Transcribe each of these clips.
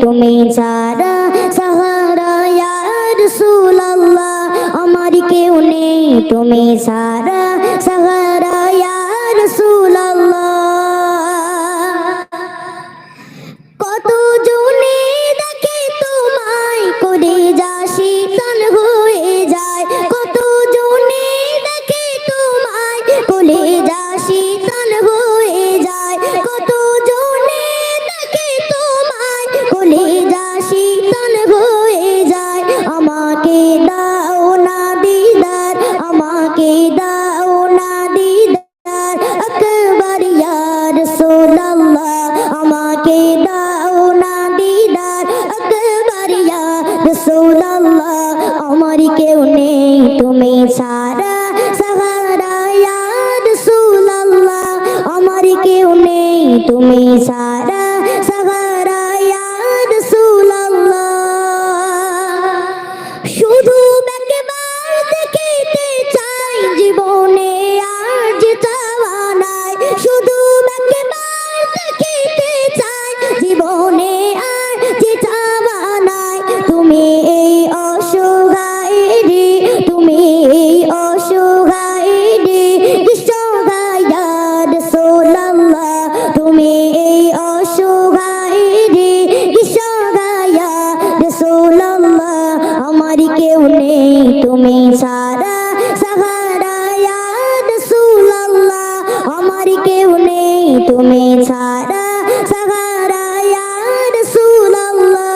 তুমি ছাড়া সাহারা ইয়া রাসূলুল্লাহ আমার কেউ নেই তুমি ছাড়া সাহারা ইয়া রাসূলুল্লাহ কত জনে দেখে তোমায় করে যা শীতল হয়ে যায় কত জনে দেখে তোমায় করে যা শীতল হয়ে যায় কত জনে দেখে তোমায় করে যা শীতল হয়ে যায় আমাকে দাও না দিদার আমাকে দাও না দিদার আকবার ইয়া রাসূলুল্লাহ আমাকে দাও না দিদার আকবার ইয়া রাসূলুল্লাহ আমার কেউ নেই তুমি ছাড়া সাহারা ইয়া রাসূলুল্লাহ আমার কেউ নেই তুমি ছাড়া সাহারা ইয়া রাসূলুল্লাহ শুধু একবার দেখিতে চাই জীবনে আর যে চাওয়া নাই শুধু একবার দেখিতে চাই জীবনে আর যে চাওয়া নাই তুমি এই অসহায় রে তুমি এই অসহায় রে অসহায় ইয়া রাসূলুল্লাহ তুমি এই অসহায় রে অসহায় ইয়া রাসূলুল্লাহ আমার কেউ নেই তুমি ছাড়া সাহারা ইয়া রাসূলুল্লাহ আমার কেউ নেই তুমি ছাড়া সাহারা ইয়া রাসূলুল্লাহ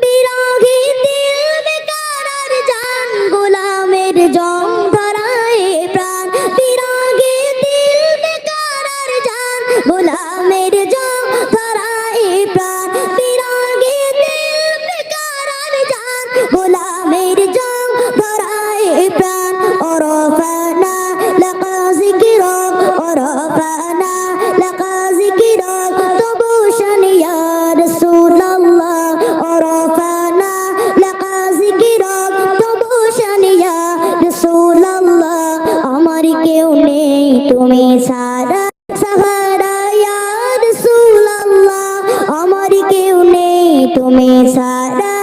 বিরোহী দিল বেকারার জান গোলামের জং ধরায় প্রাণ বিরোহী দিল বেকারার জান গোলামের জং ধরায় প্রাণ বিরোহী দিল বেকারার জান গোলামের জং ধরায় প্রাণ ওরফানা লাকা যিকরাক ওরফানা লাকা যিকরাক তবু শান ইয়া রাসূলুল্লাহ ওরফানা লাকা যিকরাক তবু শান ইয়া রাসূলুল্লাহ আমার কেউ নেই তুমি ছাড়া সাহারা ইয়া রাসূলুল্লাহ আমার কেউ নেই তুমি ছাড়া